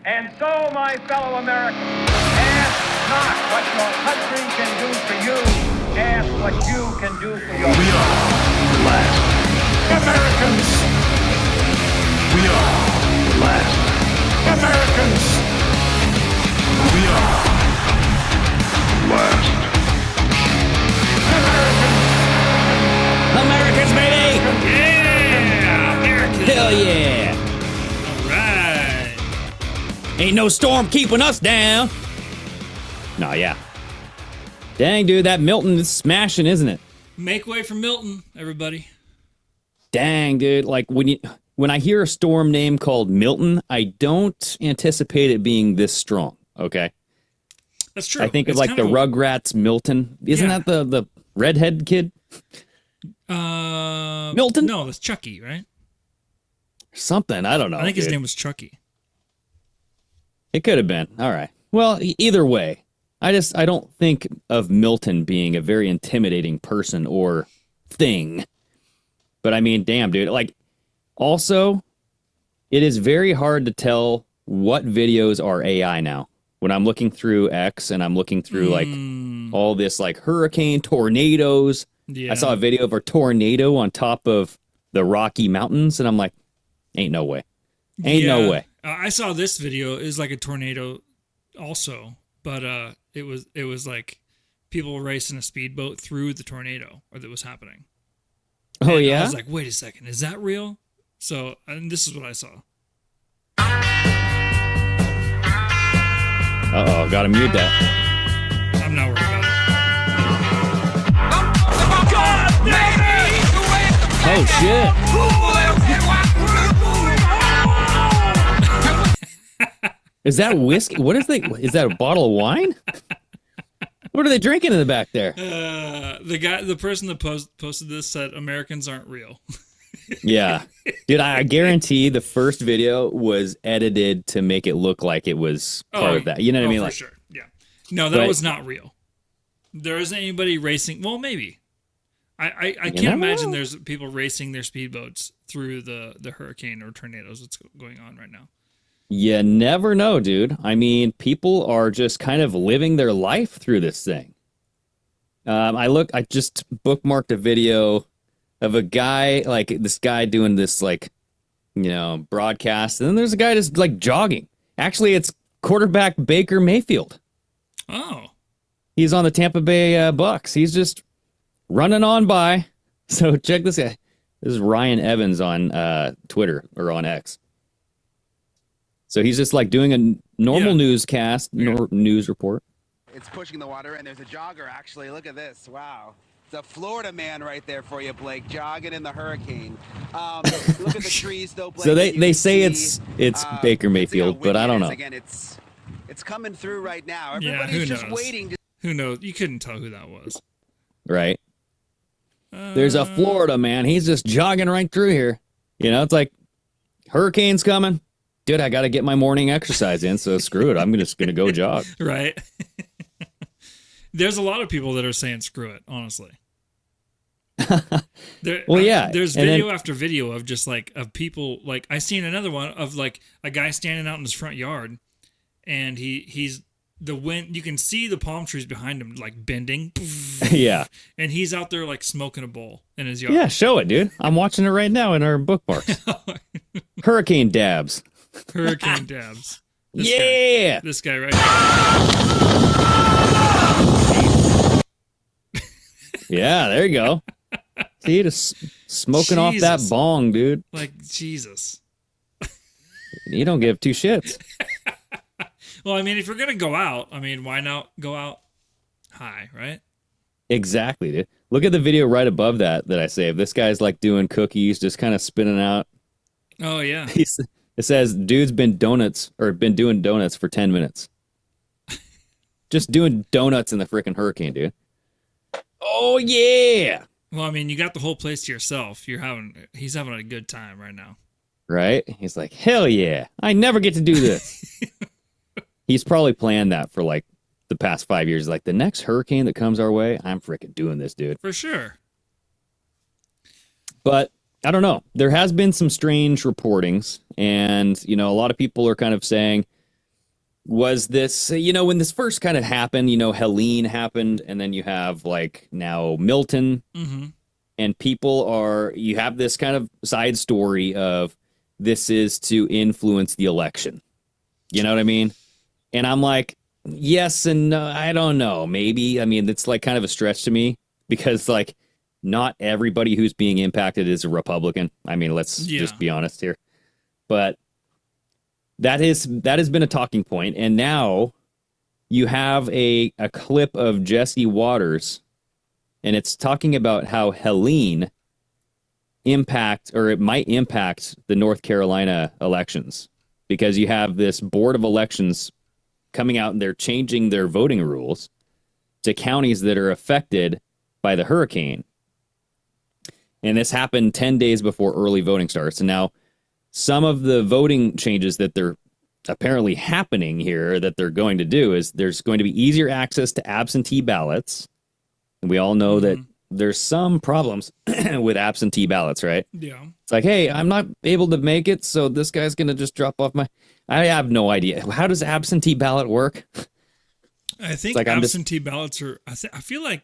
And so, my fellow Americans, ask not what your country can do for you. Ask what you can do for your We are the last Americans. We are the last Americans. We are the last Americans, baby! Yeah! Americans! Hell yeah! All right. Ain't no storm keeping us down. No, yeah. Dang, dude, that Milton is smashing, isn't it? Make way for Milton, everybody. Dang, dude. Like, when I hear a storm name called Milton, I don't anticipate it being this strong, okay? That's true. I think of, like, the Rugrats Milton. Isn't that the redhead kid? Milton? No, that's Chucky, right? Something. I don't know. I think dude. his name was Chucky. It could have been. All right. Well, either way, I don't think of Milton being a very intimidating person or thing. But I mean, damn, dude. Like, also, it is very hard to tell what videos are AI now. When I'm looking through X and I'm looking through, like, all this, like, hurricane, tornadoes. Yeah. I saw a video of a tornado on top of the Rocky Mountains, and I'm like, ain't no way. Ain't no way. I saw this video. It was like a tornado also, but it was like people were racing a speedboat through the tornado or that was happening. Oh, And yeah? I was like, wait a second, is that real? So, and this is what I saw. Uh-oh, gotta mute that. I'm not worried about it. Oh, shit. Is that whiskey? What is is that a bottle of wine? What are they drinking in the back there? The person that posted this said Americans aren't real. Yeah. Dude, I guarantee the first video was edited to make it look like it was part of that. You know what I mean? For Like, sure. Yeah. No, that was not real. There isn't anybody racing. Well, maybe. I can't imagine there's people racing their speedboats through the hurricane or tornadoes that's going on right now. you never know, dude. I mean, people are just kind of living their life through this thing. I just bookmarked a video of a guy, like this guy doing this, like, broadcast. And then there's a guy just like jogging. Actually, it's quarterback Baker Mayfield. Oh. He's on the Tampa Bay Bucks. He's just running on by. So check this out. This is Ryan Evans on Twitter or on X. So he's just like doing a normal newscast, news report. It's pushing the water, and there's a jogger, actually. Look at this. Wow. It's a Florida man right there for you, Blake, jogging in the hurricane. Look at the trees, though, Blake. So they say it's Baker Mayfield, but I don't know. Again, it's coming through right now. Yeah, Everybody's who just knows? waiting. Who knows? You couldn't tell who that was. Right. There's a Florida man. He's just jogging right through here. It's like hurricane's coming. Dude, I got to get my morning exercise in, so screw it. I'm just going to go jog. Right. There's a lot of people that are saying screw it, honestly. There's video after video of just like of people, like I seen another one of like a guy standing out in his front yard, and he's the wind, you can see the palm trees behind him like bending. Yeah. And he's out there like smoking a bowl in his yard. Yeah, show it, dude. I'm watching it right now in our bookmarks. Hurricane dabs. Hurricane dabs. This guy right here. Yeah, there you go. See, just smoking off that bong, dude. Like, Jesus. You don't give two shits. Well, I mean, if you're going to go out, I mean, why not go out high, right? Exactly, dude. Look at the video right above that I saved. This guy's like doing cookies, just kind of spinning out. Oh, yeah. It says, dude's been doing donuts for 10 minutes. Just doing donuts in the freaking hurricane, dude. Oh, yeah. Well, I mean, you got the whole place to yourself. He's having a good time right now. Right? He's like, hell yeah. I never get to do this. He's probably planned that for like the past 5 years. Like, the next hurricane that comes our way, I'm freaking doing this, dude. For sure. But I don't know. There has been some strange reportings, and a lot of people are kind of saying was this, when this first kind of happened, Helene happened, and then you have like now Milton, and you have this kind of side story of this is to influence the election. You know what I mean? And I'm like, yes and no, I don't know. Maybe. I mean, it's like kind of a stretch to me because like not everybody who's being impacted is a Republican. I mean, let's just be honest here. But that has been a talking point, and now you have a clip of Jesse Waters, and it's talking about how Helene might impact the North Carolina elections because you have this board of elections coming out and they're changing their voting rules to counties that are affected by the hurricane. And this happened 10 days before early voting starts. And now some of the voting changes that they're apparently happening here that they're going to do is there's going to be easier access to absentee ballots. And we all know that there's some problems with absentee ballots, right? Yeah. It's like, hey, I'm not able to make it, so this guy's going to just drop off I have no idea. How does absentee ballot work? I think like absentee ballots are, I feel like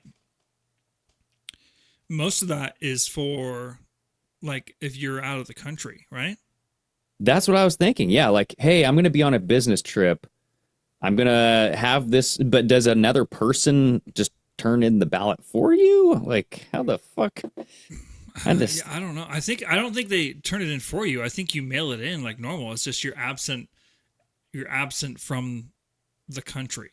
most of that is for like if you're out of the country, right? That's what I was thinking. Yeah, like, hey, I'm going to be on a business trip. I'm going to have this, but does another person just turn in the ballot for you? Like, how the fuck? I don't know. I don't think they turn it in for you. I think you mail it in like normal. It's just you're absent from the country.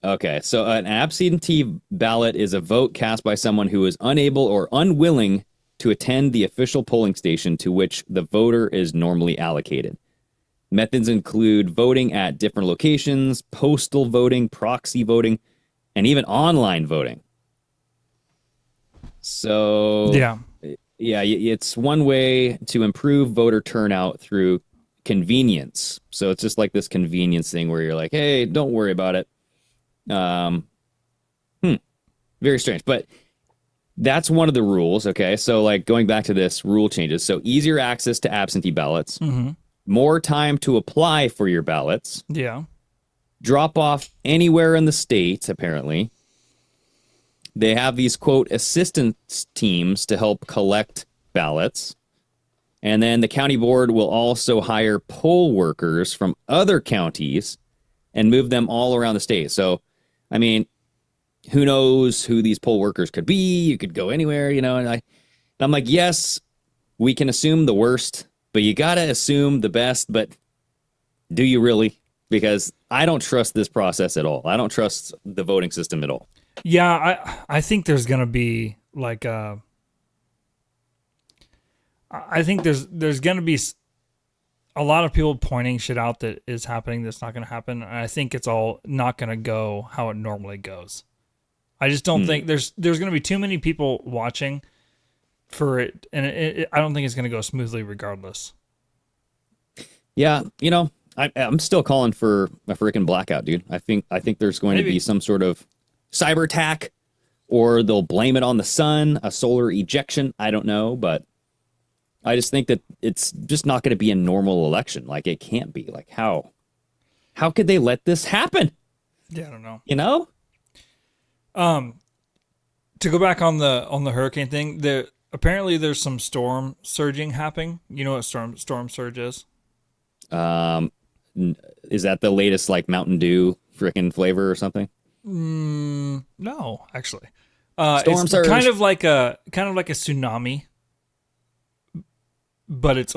Okay, so an absentee ballot is a vote cast by someone who is unable or unwilling to attend the official polling station to which the voter is normally allocated. Methods include voting at different locations, postal voting, proxy voting, and even online voting. So, yeah, it's one way to improve voter turnout through convenience. So it's just like this convenience thing where you're like, hey, don't worry about it. Very strange, but that's one of the rules. Okay, so like going back to this rule changes. So easier access to absentee ballots, more time to apply for your ballots. Yeah. Drop off anywhere in the state, apparently. They have these, quote, assistance teams to help collect ballots. And then the county board will also hire poll workers from other counties and move them all around the state. So, I mean, who knows who these poll workers could be? You could go anywhere, and I'm like, yes, we can assume the worst, but you got to assume the best. But do you really? Because I don't trust this process at all. I don't trust the voting system at all. Yeah, I think there's going to be like I think there's going to be a lot of people pointing shit out that is happening that's not going to happen. And I think it's all not going to go how it normally goes. I just don't think there's going to be too many people watching for it, and I don't think it's going to go smoothly regardless. Yeah, I'm still calling for a freaking blackout, dude. I think there's going to be some sort of cyber attack, or they'll blame it on the sun, a solar ejection. I don't know, but I just think that it's just not going to be a normal election. Like, it can't be. Like, how could they let this happen? Yeah, I don't know. To go back on the hurricane thing, apparently there's some storm surging happening. You know what storm surge is? Is that the latest like Mountain Dew frickin' flavor or something? No, actually. Storm surge. kind of like a tsunami, but it's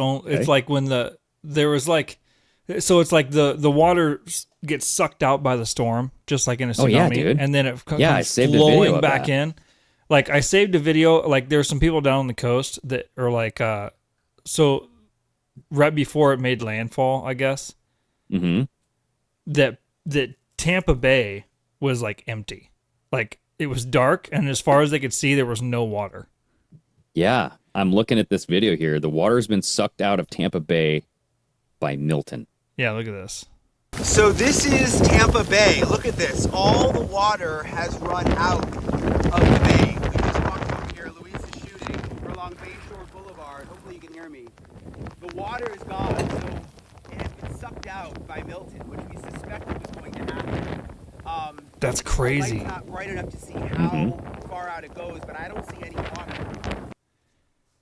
like when it's like the water gets sucked out by the storm, just like in a tsunami. Oh, yeah, dude. And then it comes flowing back in. Like, I saved a video. Like, there's some people down on the coast that are like, so right before it made landfall, I guess, that Tampa Bay was like empty. Like, it was dark, and as far as they could see, there was no water. Yeah, I'm looking at this video here. The water's been sucked out of Tampa Bay by Milton. Yeah, look at this. So this is Tampa Bay. Look at this. All the water has run out of the bay. We just walked over here. Luis is shooting. We're along Bayshore Boulevard. Hopefully you can hear me. The water is gone, so it has been sucked out by Milton, which we suspect That's crazy. The light's not bright enough to see how far out it goes, but I don't see any water.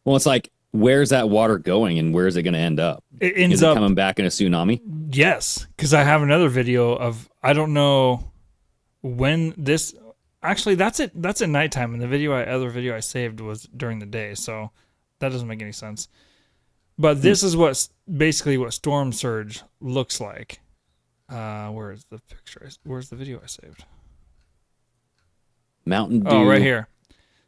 Well, it's like, where's that water going and where is it going to end up? It ends Is it up coming back in a tsunami? Yes, because I have another video of, I don't know when this. Actually, that's at nighttime, and the other video I saved was during the day, so that doesn't make any sense. But this is basically what storm surge looks like. Where's the picture? Where's the video I saved? Mountain Dew. Oh, right here.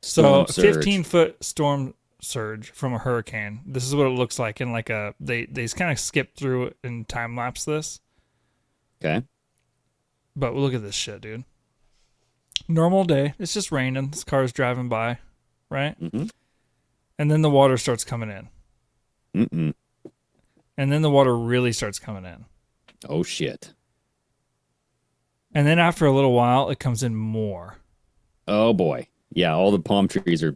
So, Storm surge. 15-foot storm surge from a hurricane. This is what it looks like in like they kind of skip through it and time lapse this. Okay. But look at this shit, dude. Normal day. It's just raining. This car's driving by, right? Mm-hmm. And then the water starts coming in. Mm-mm. And then the water really starts coming in. Oh, shit. And then after a little while, it comes in more. Oh, boy. Yeah, all the palm trees are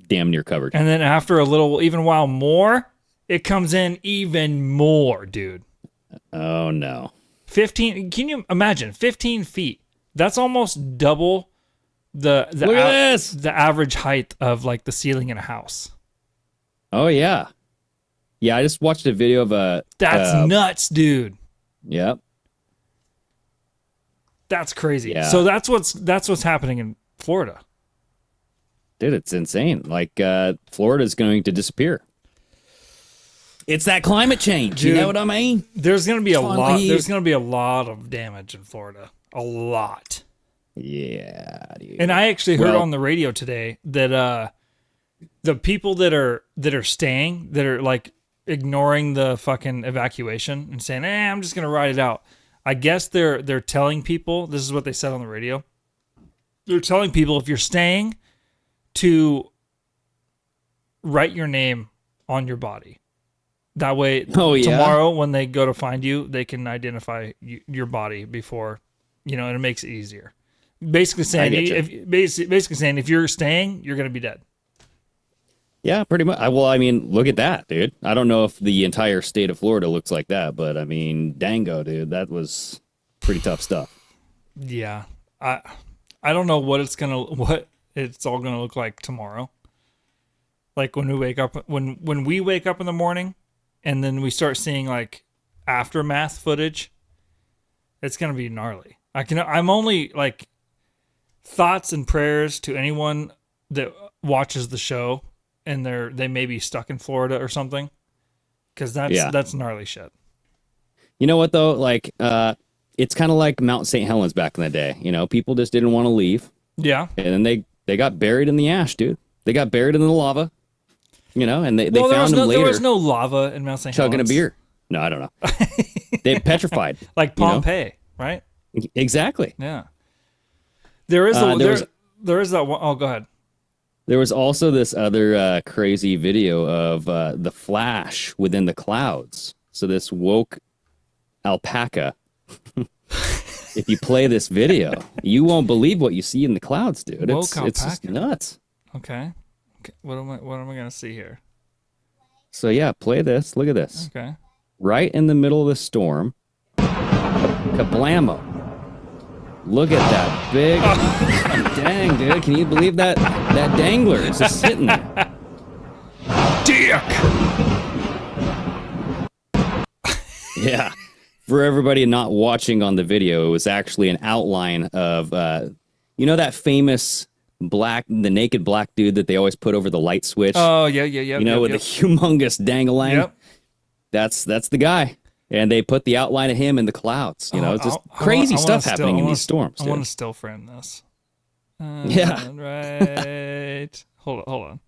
damn near covered. And then after a little, even while more, it comes in even more, dude. Oh, no. 15, can you imagine? 15 feet. That's almost double the Look at this! the average height of like the ceiling in a house. Oh, yeah. Yeah, I just watched a video of a... That's nuts, dude. Yep. That's crazy. Yeah. So that's what's happening in Florida. Dude, it's insane. Like, Florida's going to disappear. It's that climate change. Dude, you know what I mean? There's gonna be a Fun lot. leave. There's gonna be a lot of damage in Florida. A lot. Yeah, dude. And I actually heard Well- on the radio today that the people that are staying, that are like ignoring the fucking evacuation and saying, I'm just gonna ride it out. I guess they're telling people, this is what they said on the radio. They're telling people, if you're staying, to write your name on your body. That way, tomorrow when they go to find you, they can identify your body before, and it makes it easier. Basically saying, if you're staying, you're gonna be dead. Yeah, pretty much. Well, I mean, look at that, dude. I don't know if the entire state of Florida looks like that, but I mean, dango, dude, that was pretty tough stuff. Yeah, I don't know what it's all gonna look like tomorrow. Like when we wake up, when we wake up in the morning, and then we start seeing like aftermath footage, it's gonna be gnarly. I'm only like thoughts and prayers to anyone that watches the show and they may be stuck in Florida or something, because that's gnarly shit. You know what though? Like, it's kind of like Mount St. Helens back in the day. People just didn't want to leave. Yeah, and then they got buried in the ash, dude. They got buried in the lava. And they found them later. There was no lava in Mount St. Helens. Chugging a beer. No, I don't know. They petrified. Like Pompeii, right? Exactly. Yeah. There is there is that one. Oh, go ahead. There was also this other crazy video of the Flash within the clouds. So this woke alpaca. If you play this video, you won't believe what you see in the clouds, dude. It's just nuts. Okay. What am I gonna see here? So yeah, play this. Look at this. Okay. Right in the middle of the storm. Kablamo. Look at that big dang, dude. Can you believe that dangler is just sitting there? Dick. Yeah. For everybody not watching on the video, it was actually an outline of that famous the naked black dude that they always put over the light switch. Oh yeah. With the humongous dangalang. Yep. That's the guy. And they put the outline of him in the clouds. It's just crazy stuff happening in these storms. I want to still frame this. Yeah. Right. Hold on.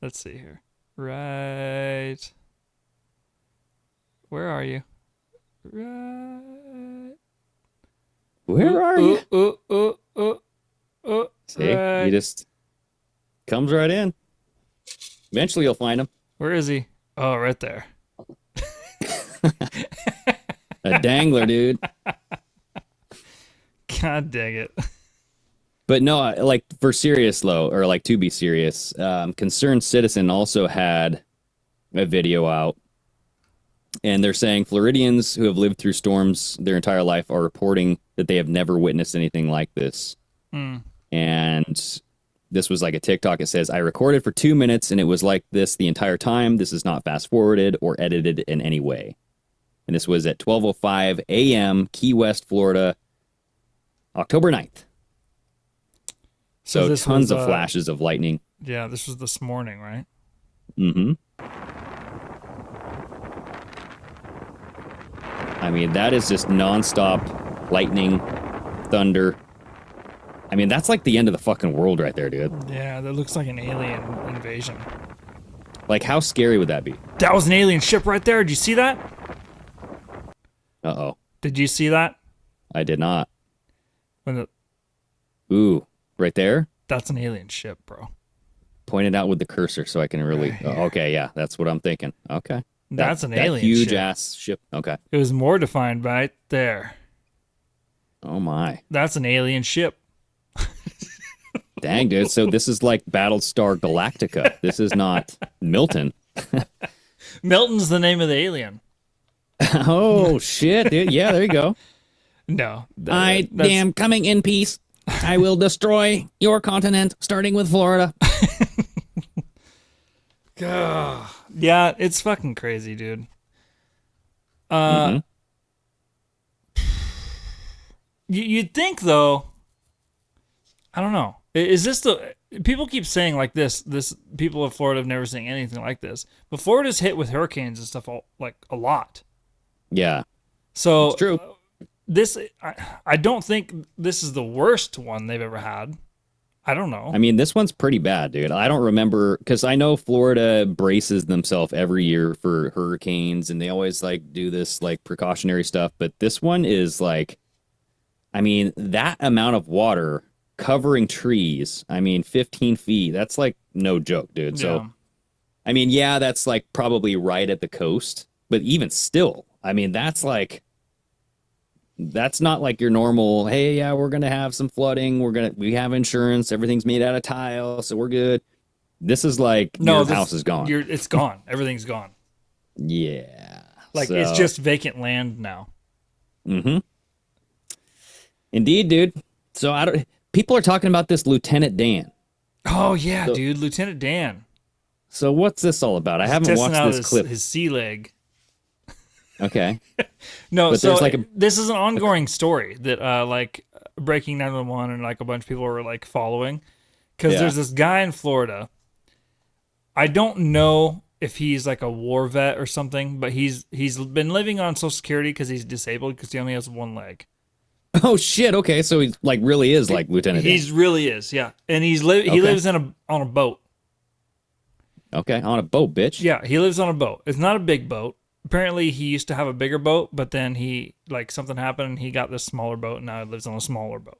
Let's see here. Right. Where are you? Right. Where are you? See, right. he just comes right in. Eventually you'll find him. Where is he? Oh, right there. A dangler, dude. God dang it. But no, like for serious though, or like to be serious, Concerned Citizen also had a video out And they're saying Floridians who have lived through storms their entire life are reporting that they have never witnessed anything like this. And this was like a TikTok. It says, I recorded for 2 minutes and it was like this the entire time. This is not fast forwarded or edited in any way. And this was at 12:05 a.m. Key West, Florida, October 9th. So tons of flashes of lightning. Yeah, this was this morning, right? Mm-hmm. I mean, that is just nonstop lightning, thunder. I mean, that's like the end of the fucking world right there, dude. Yeah, that looks like an alien invasion. Like, how scary would that be? That was an alien ship right there. Did you see that? Uh-oh. Did you see that? I did not. When Ooh, right there? That's an alien ship, bro. Point it out with the cursor so I can really... okay, yeah, that's what I'm thinking. Okay. That's an alien huge ship. ass ship. Okay. It was more defined right there. Oh, my. That's an alien ship. Dang, dude. So this is like Battlestar Galactica. This is not Milton. Milton's the name of the alien. Oh, shit, dude. Yeah, there you go. No. I am coming in peace. I will destroy your continent, starting with Florida. Yeah, it's fucking crazy, dude. You'd think, though, I don't know. Is this the... People keep saying like this people of Florida have never seen anything like this. But Florida's hit with hurricanes and stuff like a lot. Yeah. So it's true. I don't think this is the worst one they've ever had. I don't know. I mean, this one's pretty bad, dude. I don't remember, because I know Florida braces themselves every year for hurricanes, and they always like do this like precautionary stuff. But this one is like, I mean, that amount of water covering trees, I mean, 15 feet, that's like no joke, dude. So, I mean, yeah, that's like probably right at the coast, but even still, I mean, that's not like your normal, hey, yeah, we're going to have some flooding. We have insurance. Everything's made out of tile, so we're good. This is like, your house is gone. It's gone. Everything's gone. Yeah. Like, it's just vacant land now. Mm-hmm. Indeed, dude. So people are talking about this Lieutenant Dan. Oh, yeah, dude. Lieutenant Dan. So what's this all about? I haven't watched this clip. His sea leg. Okay. No, but so this is an ongoing story that like Breaking 911 and like a bunch of people were like following, because there's this guy in Florida. I don't know if he's like a war vet or something, but he's been living on Social Security because he's disabled because he only has one leg. Oh shit! Okay, so he like really is like Lieutenant. He really is, yeah, and he lives on a boat. Okay, on a boat, bitch. Yeah, he lives on a boat. It's not a big boat. Apparently, he used to have a bigger boat, but then something happened and he got this smaller boat, and now he lives on a smaller boat.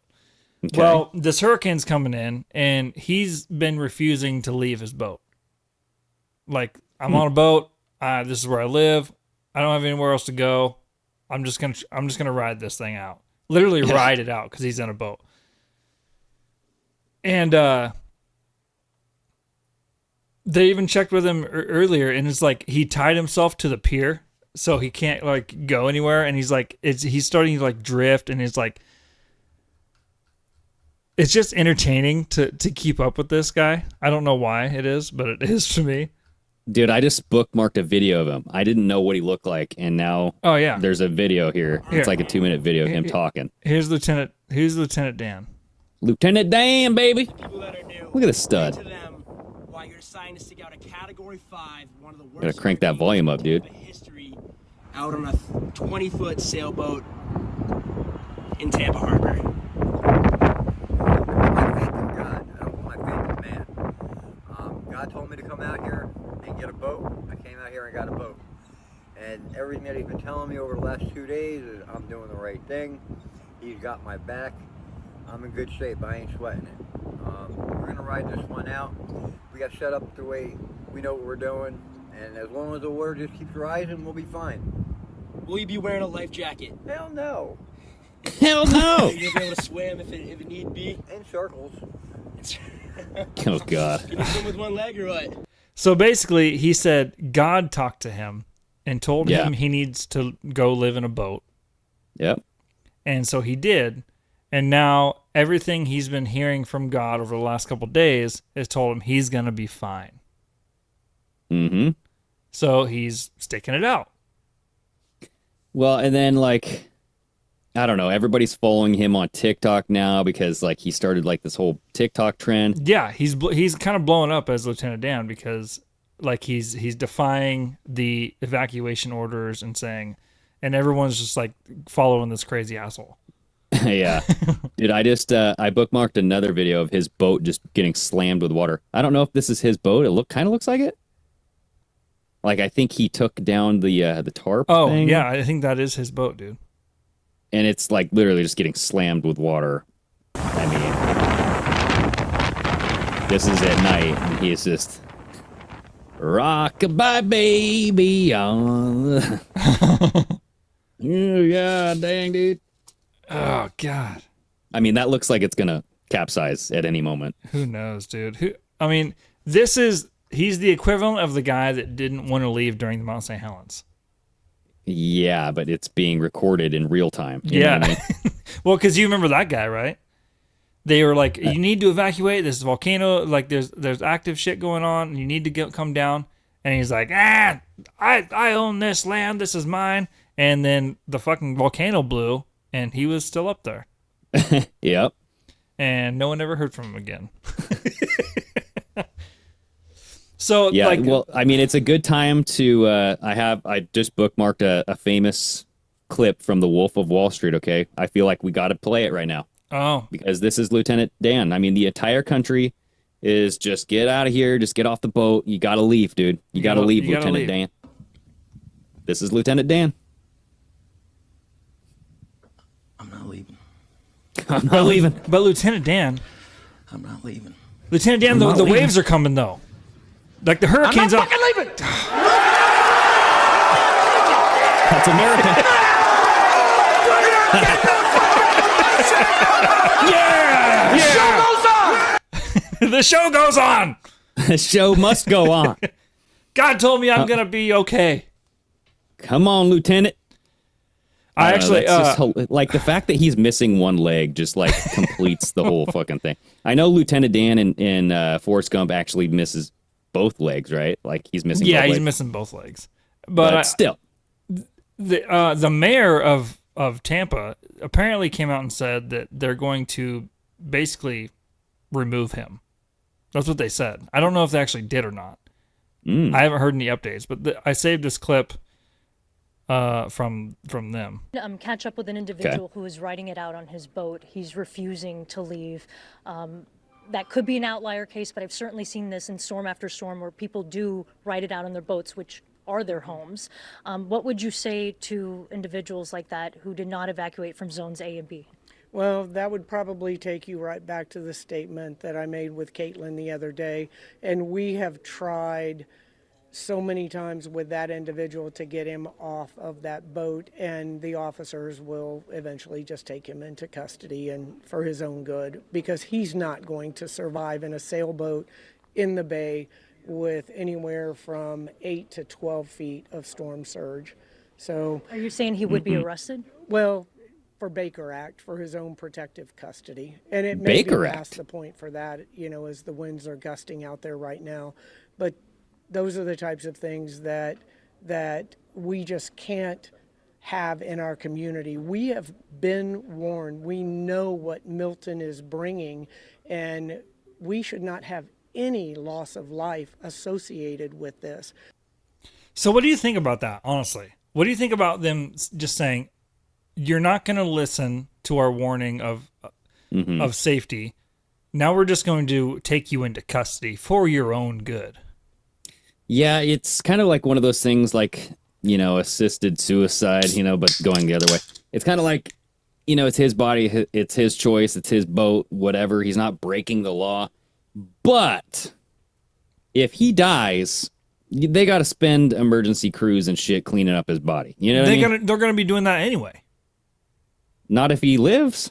Okay. Well, this hurricane's coming in, and he's been refusing to leave his boat. Like, I'm on a boat. This is where I live. I don't have anywhere else to go. I'm just gonna ride this thing out. Literally ride it out because he's in a boat. And they even checked with him earlier, and it's like he tied himself to the pier so he can't like go anywhere, and he's starting to like drift, and it's like it's just entertaining to keep up with this guy. I don't know why it is, but it is to me. Dude, I just bookmarked a video of him. I didn't know what he looked like, and now there's a video here. It's like a 2-minute video of him talking. Here's Lieutenant Dan. Lieutenant Dan, baby. Look at this stud. You're assigned to stick out a Category 5, one of the worst. Gotta crank that volume up, dude. History, out on a 20-foot sailboat in Tampa Harbor. My faith in God. I don't put my faith in man. God told me to come out here and get a boat. I came out here and got a boat. And everything that he's been telling me over the last 2 days is I'm doing the right thing. He's got my back. I'm in good shape. I ain't sweating it. We're going to ride this one out. We got set up the way we know what we're doing. And as long as the water just keeps rising, we'll be fine. Will you be wearing a life jacket? Hell no. Hell no. You'll be able to swim if it need be? In circles. Oh, God. Can you swim with one leg or what? So basically, he said God talked to him and told him he needs to go live in a boat. Yep. And so he did. And now everything he's been hearing from God over the last couple of days has told him he's going to be fine. Mm-hmm. So he's sticking it out. Well, and then like, I don't know, everybody's following him on TikTok now because like he started like this whole TikTok trend. Yeah, he's kind of blowing up as Lieutenant Dan because like he's defying the evacuation orders and saying, and everyone's just like following this crazy asshole. Yeah. Dude, I bookmarked another video of his boat just getting slammed with water. I don't know if this is his boat. It kind of looks like it. Like, I think he took down the tarp thing. Yeah, I think that is his boat, dude. And it's, like, literally just getting slammed with water. I mean, this is at night, and he's just... Rock-a-bye, baby, on the... Yeah, dang, dude. Oh, God. I mean, that looks like it's gonna capsize at any moment. Who knows, dude? I mean, he's the equivalent of the guy that didn't want to leave during the Mount St. Helens. Yeah, but it's being recorded in real time. You know what I mean? Well, because you remember that guy, right? They were like, you need to evacuate. This volcano, like there's active shit going on. And you need to come down. And he's like, I own this land. This is mine. And then the fucking volcano blew, and he was still up there. Yep. And no one ever heard from him again. So yeah, like, well, I mean, it's a good time to. I just bookmarked a famous clip from The Wolf of Wall Street. Okay, I feel like we got to play it right now. Oh, because this is Lieutenant Dan. I mean, the entire country is just get out of here, just get off the boat. You got to leave, dude. You got to leave, Lieutenant Dan. This is Lieutenant Dan. I'm not leaving. I'm not leaving. But Lieutenant Dan, I'm not leaving. Lieutenant Dan, the waves are coming though. Like the hurricanes. I'm not fucking leaving. That's America. Yeah. The show goes on. The show must go on. God told me I'm gonna be okay. Come on, Lieutenant. I actually like the fact that he's missing one leg just like completes the whole fucking thing. I know Lieutenant Dan in Forrest Gump actually misses both legs, right? Like he's missing. Yeah, both he's legs. missing both legs. But still, the mayor of Tampa apparently came out and said that they're going to basically remove him. That's what they said. I don't know if they actually did or not. I haven't heard any updates, but I saved this clip from them. Catch up with an individual who is writing it out on his boat. He's refusing to leave. That could be an outlier case, but I've certainly seen this in storm after storm where people do write it out on their boats, which are their homes. What would you say to individuals like that who did not evacuate from zones A and B? Well, that would probably take you right back to the statement that I made with Caitlin the other day. And we have tried so many times with that individual to get him off of that boat, and the officers will eventually just take him into custody and for his own good, because he's not going to survive in a sailboat in the bay with anywhere from 8 to 12 feet of storm surge. So, are you saying he would be arrested? Well, for Baker Act, for his own protective custody. And it may be past the point for that, as the winds are gusting out there right now. But those are the types of things that we just can't have in our community. We have been warned. We know what Milton is bringing, and we should not have any loss of life associated with this. So what do you think about that, honestly? What do you think about them just saying, you're not going to listen to our warning of safety. Now we're just going to take you into custody for your own good. Yeah, it's kind of like one of those things like, assisted suicide, but going the other way. It's kind of like, it's his body, it's his choice, it's his boat, whatever. He's not breaking the law. But if he dies, they got to spend emergency crews and shit cleaning up his body. You know what I mean? They're going to be doing that anyway. Not if he lives.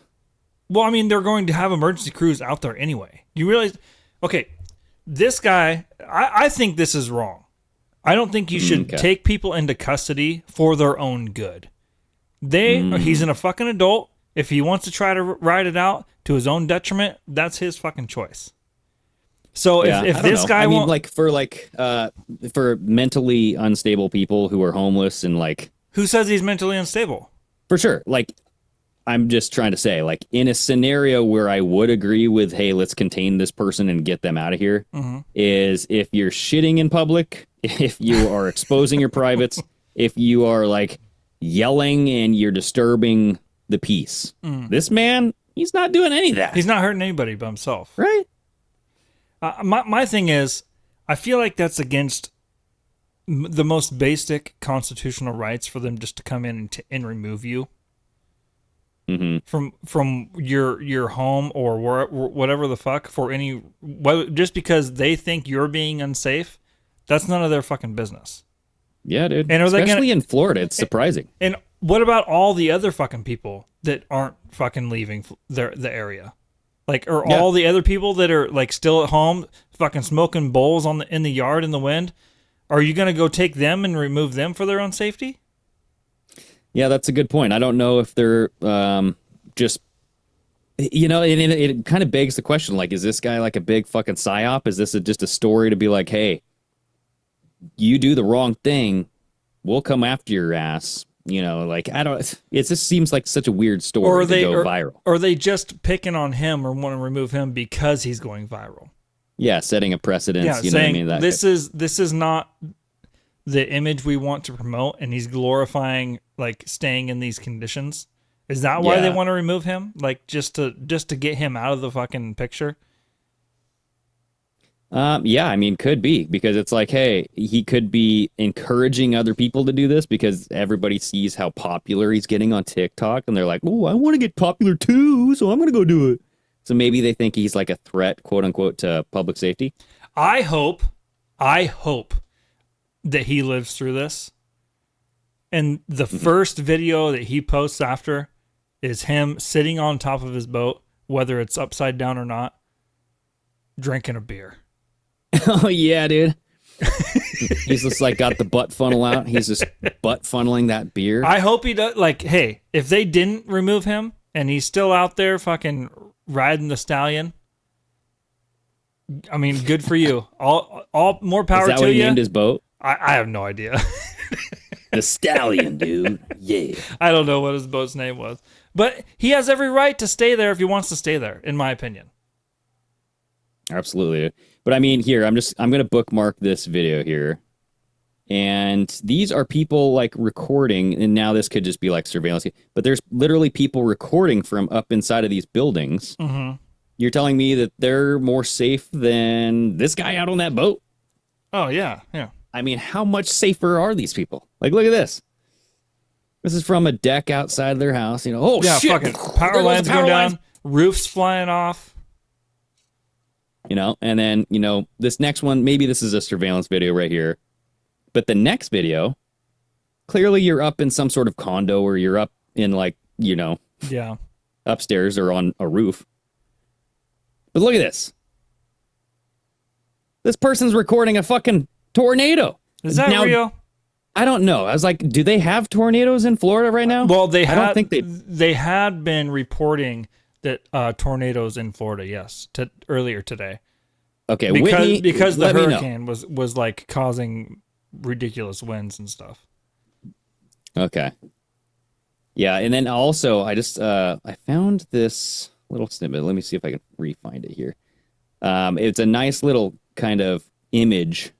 Well, I mean, they're going to have emergency crews out there anyway. You realize, okay, this guy, I think this is wrong. I don't think you should take people into custody for their own good. He's a fucking adult. If he wants to try to ride it out to his own detriment, that's his fucking choice. So if this guy won't, for mentally unstable people who are homeless and like, who says he's mentally unstable? For sure. Like, I'm just trying to say, like, in a scenario where I would agree with, hey, let's contain this person and get them out of here, is if you're shitting in public, if you are exposing your privates, if you are like yelling and you're disturbing the peace. This man, he's not doing any of that. He's not hurting anybody but himself. Right? My thing is, I feel like that's against the most basic constitutional rights for them just to come in and remove you from your home or whatever the fuck just because they think you're being unsafe. That's none of their fucking business. Yeah, dude. And especially in Florida, it's surprising. And what about all the other fucking people that aren't fucking leaving the area? Like, or all the other people that are like still at home, fucking smoking bowls in the yard in the wind? Are you gonna go take them and remove them for their own safety? Yeah, that's a good point. I don't know if they're just, it kind of begs the question, like, is this guy like a big fucking psyop? Is this just a story to be like, hey, you do the wrong thing, we'll come after your ass? Like, I don't, it just seems like such a weird story to go viral. Or are they just picking on him or want to remove him because he's going viral? Yeah, setting a precedent. Yeah, saying this is not the image we want to promote, and he's glorifying like staying in these conditions. Is that why they want to remove him? Like just to get him out of the fucking picture? Yeah, I mean, could be, because it's like, hey, he could be encouraging other people to do this because everybody sees how popular he's getting on TikTok, and they're like, oh, I want to get popular too, so I'm going to go do it. So maybe they think he's like a threat, quote unquote, to public safety. I hope that he lives through this. And the first video that he posts after is him sitting on top of his boat, whether it's upside down or not, drinking a beer. Oh, yeah, dude. He's just like got the butt funnel out. He's just butt funneling that beer. I hope he does. Like, hey, if they didn't remove him and he's still out there fucking riding the stallion, I mean, good for you. All more power to you. Is that what he named his boat? I have no idea. The Stallion, dude. Yeah. I don't know what his boat's name was. But he has every right to stay there if he wants to stay there, in my opinion. Absolutely. But I mean, here, I'm going to bookmark this video here. And these are people like recording, and now this could just be like surveillance, but there's literally people recording from up inside of these buildings. Mm-hmm. You're telling me that they're more safe than this guy out on that boat? Oh, yeah, yeah. I mean, how much safer are these people? Like, look at this. This is from a deck outside their house. Oh, yeah, shit. Fucking power lines going down, roofs flying off. And then, this next one, maybe this is a surveillance video right here. But the next video, clearly you're up in some sort of condo, or you're up in yeah, upstairs or on a roof. But look at this. This person's recording a fucking tornado. Is that real? I don't know. I was like, do they have tornadoes in Florida right now? Well, I don't think they had been reporting that tornadoes in Florida, yes, earlier today. Okay, because the hurricane was like causing ridiculous winds and stuff. Okay. Yeah, and then also I just I found this little snippet. Let me see if I can re-find it here. It's a nice little kind of image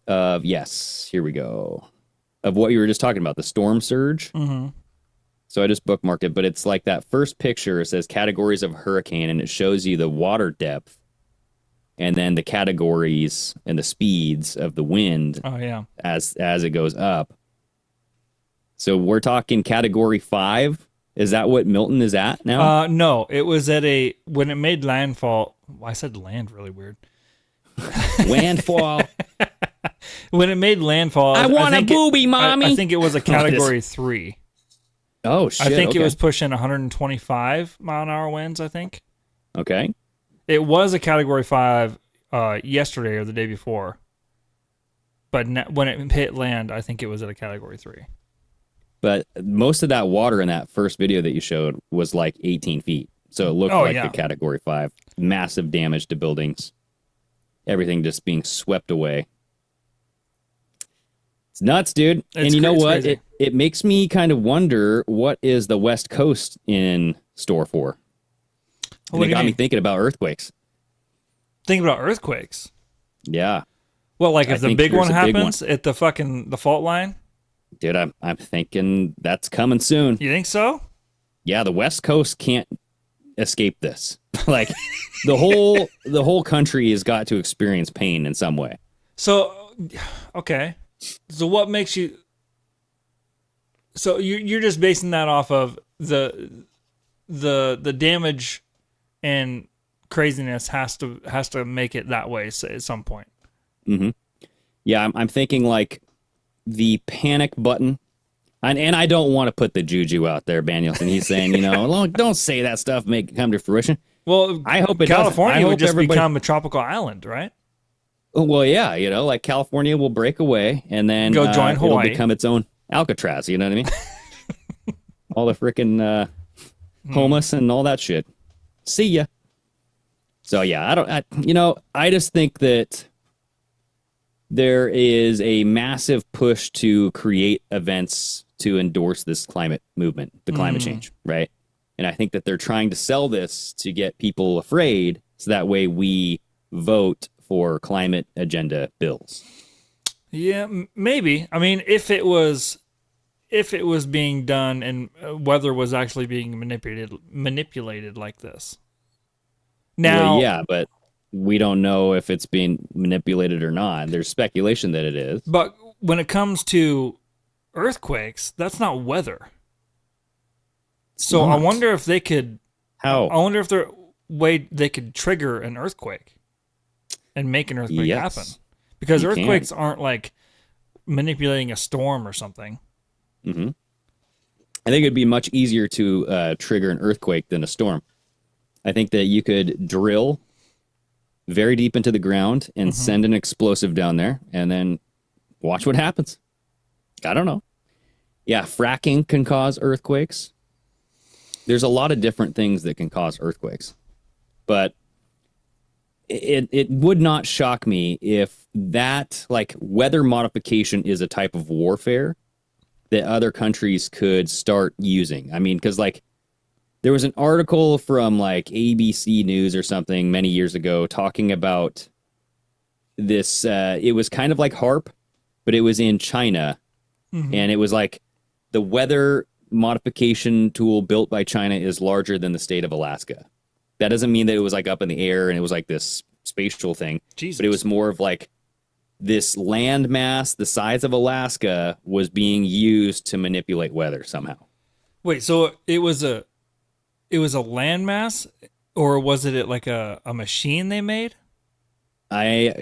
of, yes, here we go, of what you were just talking about, the storm surge. Mm-hmm. So I just bookmarked it, but it's like that first picture. It says categories of hurricane, and it shows you the water depth, and then the categories and the speeds of the wind. Oh yeah, as it goes up. So we're talking category 5. Is that what Milton is at now? No, it was at when it made landfall. I said land really weird. Landfall. When it made landfall, I want a booby, mommy. I think it was a category 3. Oh shit! I think it was pushing 125 mile an hour winds. I think. Okay. It was a category 5 yesterday or the day before. But when it hit land, I think it was at a Category 3. But most of that water in that first video that you showed was like 18 feet. So it looked like a Category 5. Massive damage to buildings. Everything just being swept away. It's nuts, dude. And you know what? It makes me kind of wonder, what is the West Coast in store for? And it got me thinking about earthquakes. Thinking about earthquakes? Yeah. Well, like if the big one happens at the fault line? Dude, I'm thinking that's coming soon. You think so? Yeah, the West Coast can't escape this. Like the whole country has got to experience pain in some way. So, okay. So what makes you? So you're just basing that off of the damage and craziness has to make it that way at some point. Mm-hmm. Yeah, I'm thinking like the panic button. And I don't want to put the juju out there, Danielson. He's saying, don't say that stuff, make it come to fruition. Well, I hope it California would just become a tropical island, right? Well, yeah, like California will break away and then go join Hawaii. It'll become its own Alcatraz. You know what I mean? All the freaking homeless and all that shit. See ya. So yeah, I just think that there is a massive push to create events to endorse this climate movement, the climate change, right? And I think that they're trying to sell this to get people afraid, so that way we vote for climate agenda bills. Yeah, maybe. I mean, if it was being done and weather was actually being manipulated like this. Now, well, yeah, but we don't know if it's being manipulated or not. There's speculation that it is. But when it comes to earthquakes, that's not weather. So I wonder if they could. How? I wonder if there way they could trigger an earthquake and make an earthquake happen. Because earthquakes aren't like manipulating a storm or something. Mm-hmm. I think it'd be much easier to trigger an earthquake than a storm. I think that you could drill very deep into the ground and send an explosive down there and then watch what happens. I don't know. Yeah, fracking can cause earthquakes. There's a lot of different things that can cause earthquakes. But it would not shock me if that, like, weather modification is a type of warfare that other countries could start using. I mean, because, like, there was an article from, like, ABC News or something many years ago talking about this. It was kind of like HARP, but it was in China. Mm-hmm. And it was like the weather modification tool built by China is larger than the state of Alaska. That doesn't mean that it was like up in the air and it was like this spatial thing. Jesus. But it was more of like this land mass the size of Alaska was being used to manipulate weather somehow. Wait, so it was a landmass, or was it like a machine they made? I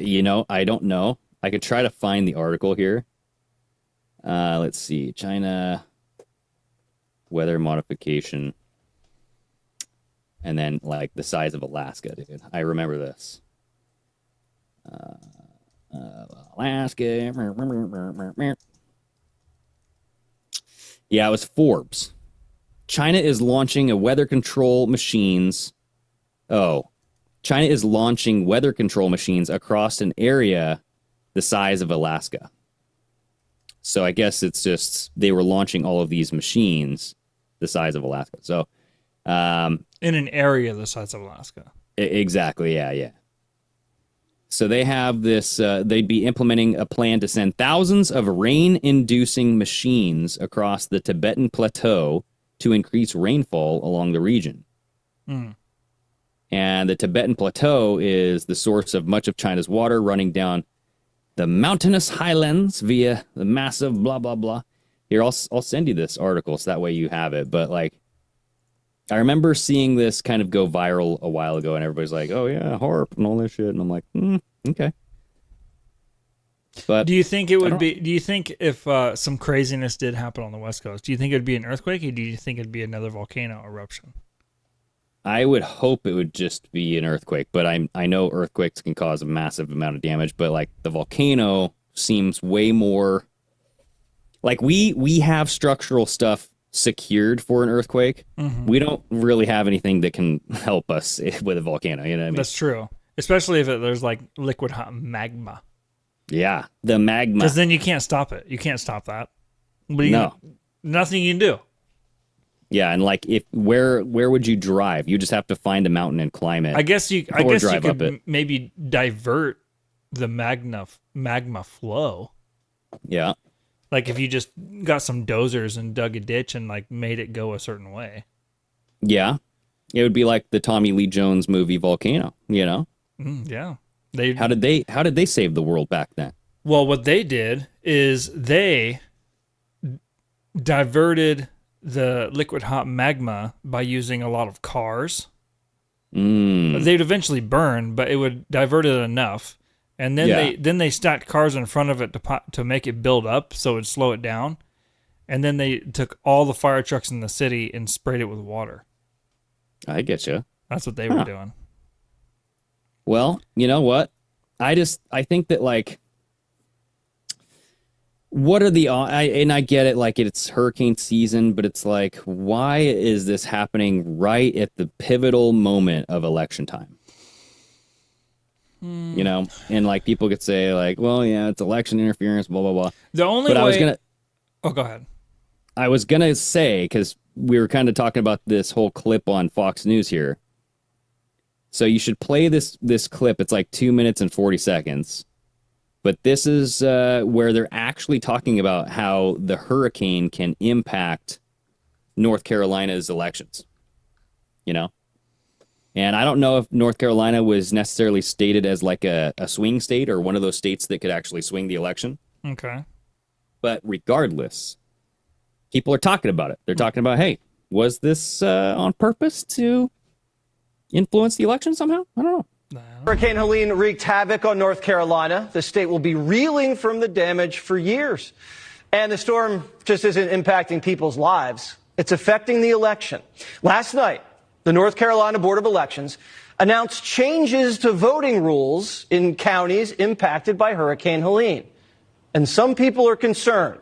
don't know. I could try to find the article here. Let's see. China weather modification. And then, like, the size of Alaska, dude. I remember this. Alaska. Yeah, it was Forbes. China is launching weather control machines across an area the size of Alaska. So I guess it's just they were launching all of these machines the size of Alaska. So in an area the size of Alaska. Exactly, yeah. So they have this, they'd be implementing a plan to send thousands of rain-inducing machines across the Tibetan Plateau to increase rainfall along the region. Mm. And the Tibetan Plateau is the source of much of China's water running down the mountainous highlands via the massive blah, blah, blah. Here, I'll send you this article so that way you have it. But, like, I remember seeing this kind of go viral a while ago, and everybody's like, oh, yeah, HARP and all this shit. And I'm like, okay. But do you think it would be, do you think if some craziness did happen on the West Coast, do you think it would be an earthquake, or do you think it'd be another volcano eruption? I would hope it would just be an earthquake, but I know earthquakes can cause a massive amount of damage, but, like, the volcano seems way more like we have structural stuff secured for an earthquake. Mm-hmm. We don't really have anything that can help us with a volcano. You know what I mean? That's true. Especially if there's like liquid hot magma. Yeah, the magma. Because then you can't stop it. You can't stop that. But nothing you can do. Yeah, and like where would you drive? You just have to find a mountain and climb it. I guess you drive up could it. maybe divert the magma flow. Yeah. Like if you just got some dozers and dug a ditch and like made it go a certain way. Yeah. It would be like the Tommy Lee Jones movie Volcano, you know? Yeah. How did they save the world back then? Well, what they did is they diverted the liquid hot magma by using a lot of cars. They'd eventually burn, but it would divert it enough. And then they stacked cars in front of it to make it build up so it'd slow it down. And then they took all the fire trucks in the city and sprayed it with water. I get you. That's what they were doing. Well, you know what? I think that like, what are and I get it, like it's hurricane season, but it's like, why is this happening right at the pivotal moment of election time? You know, and like people could say like, well, yeah, it's election interference, blah, blah, blah. The only way... Oh, go ahead. I was going to say, because we were kind of talking about this whole clip on Fox News here. So you should play this clip. It's like 2 minutes and 40 seconds. But this is where they're actually talking about how the hurricane can impact North Carolina's elections. You know? And I don't know if North Carolina was necessarily stated as like a swing state or one of those states that could actually swing the election. Okay. But regardless, people are talking about it. They're talking about, hey, was this on purpose to influence the election somehow? I don't know. Hurricane Helene wreaked havoc on North Carolina. The state will be reeling from the damage for years. And the storm just isn't impacting people's lives. It's affecting the election. Last night, the North Carolina Board of Elections announced changes to voting rules in counties impacted by Hurricane Helene. And some people are concerned.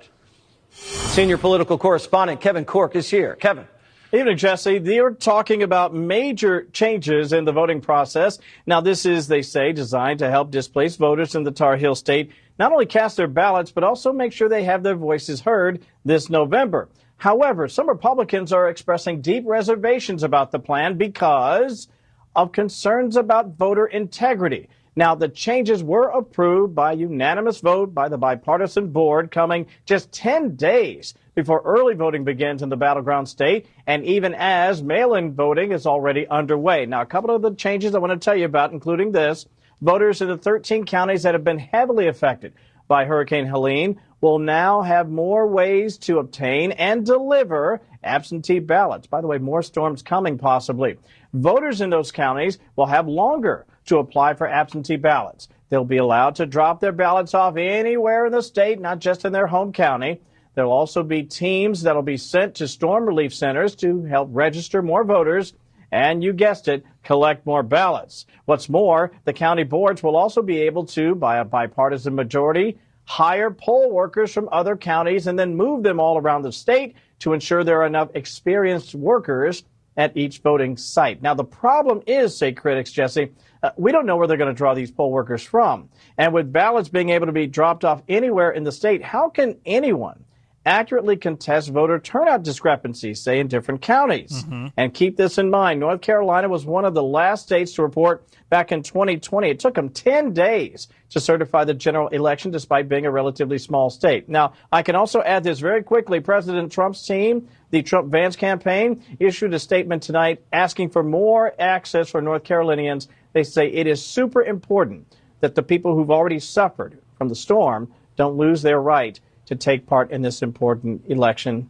Senior political correspondent Kevin Cork is here. Kevin. Evening, Jesse. They're talking about major changes in the voting process. Now, this is, they say, designed to help displaced voters in the Tar Heel state not only cast their ballots, but also make sure they have their voices heard this November. However, some Republicans are expressing deep reservations about the plan because of concerns about voter integrity. Now, the changes were approved by unanimous vote by the bipartisan board, coming just 10 days before early voting begins in the battleground state, and even as mail-in voting is already underway. Now, a couple of the changes I want to tell you about, including this: voters in the 13 counties that have been heavily affected by Hurricane Helene will now have more ways to obtain and deliver absentee ballots. By the way, more storms coming possibly. Voters in those counties will have longer to apply for absentee ballots. They'll be allowed to drop their ballots off anywhere in the state, not just in their home county. There'll also be teams that'll be sent to storm relief centers to help register more voters and, you guessed it, collect more ballots. What's more, the county boards will also be able to, by a bipartisan majority, hire poll workers from other counties and then move them all around the state to ensure there are enough experienced workers at each voting site. Now, the problem is, say critics, Jesse, we don't know where they're going to draw these poll workers from. And with ballots being able to be dropped off anywhere in the state, how can anyone accurately contest voter turnout discrepancies, say, in different counties? And keep this in mind, North Carolina was one of the last states to report back in 2020. It took them 10 days to certify the general election, despite being a relatively small state. Now, I can also add this very quickly. President Trump's team, the Trump-Vance campaign, issued a statement tonight asking for more access for North Carolinians. They say it is super important that the people who've already suffered from the storm don't lose their right to take part in this important election.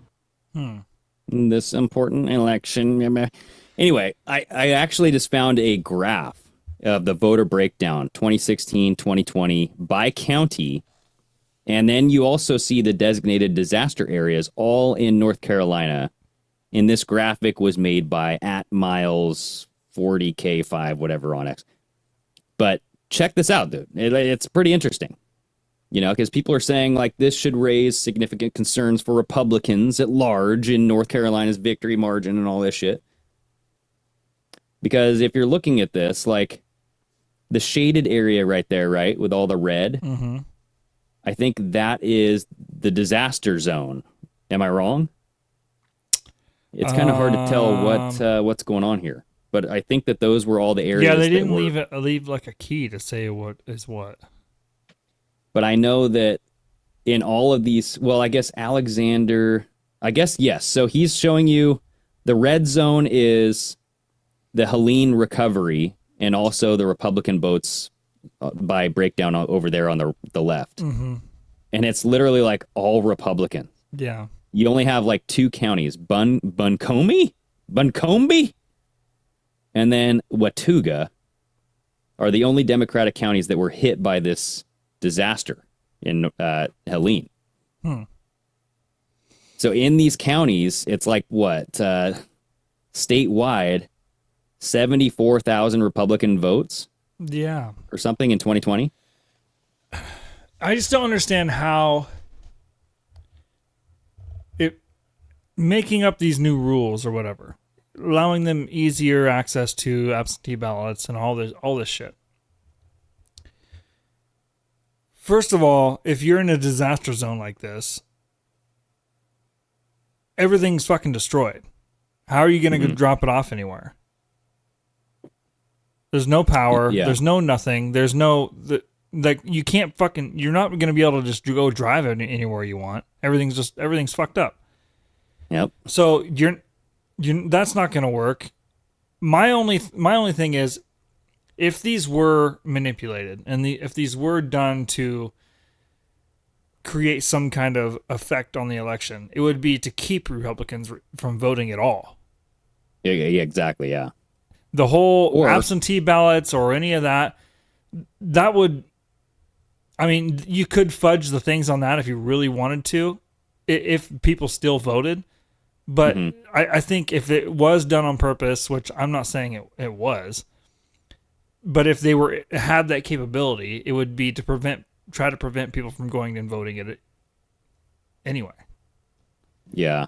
This important election. Anyway, I actually just found a graph of the voter breakdown 2016, 2020 by county. And then you also see the designated disaster areas all in North Carolina. And this graphic was made by @Miles 40K5, whatever on X. But check this out, dude. It's pretty interesting. You know, because people are saying like this should raise significant concerns for Republicans at large in North Carolina's victory margin and all this shit. Because if you're looking at this, like the shaded area right there, right, with all the red, I think that is the disaster zone. Am I wrong? It's kind of hard to tell what's going on here. But I think that those were all the areas. Yeah, they didn't leave like a key to say what is what. But I know that in all of these, well, I guess Alexander, yes. So he's showing you the red zone is the Helene recovery and also the Republican votes by breakdown over there on the left. And it's literally like all Republican. Yeah. You only have like 2 counties, Buncombe, and then Watauga are the only Democratic counties that were hit by this disaster in Helene. So in these counties, it's like what? Statewide, 74,000 Republican votes? Yeah. Or something in 2020? I just don't understand how making up these new rules or whatever, allowing them easier access to absentee ballots and all this shit. First of all, if you're in a disaster zone like this, everything's fucking destroyed. How are you going to drop it off anywhere? There's no power. Yeah. There's no nothing. There's no... Like, you can't fucking... You're not going to be able to just go drive it anywhere you want. Everything's fucked up. Yep. So, that's not going to work. My only thing is, if these were manipulated and if these were done to create some kind of effect on the election, it would be to keep Republicans from voting at all. Yeah, exactly, yeah. The whole absentee ballots or any of that would... I mean, you could fudge the things on that if you really wanted to, if people still voted. But I think if it was done on purpose, which I'm not saying it was, but if they had that capability, it would be to try to prevent people from going and voting it anyway. Yeah.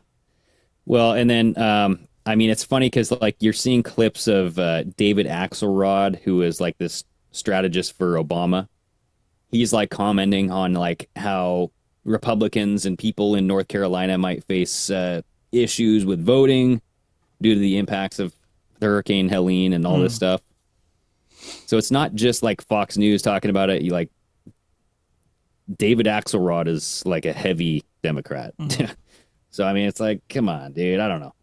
Well, and then I mean, it's funny because like you're seeing clips of David Axelrod, who is like this strategist for Obama. He's like commenting on like how Republicans and people in North Carolina might face issues with voting due to the impacts of Hurricane Helene and all this stuff. So it's not just like Fox News talking about it. You like David Axelrod is like a heavy Democrat. So I mean, it's like, come on, dude. I don't know.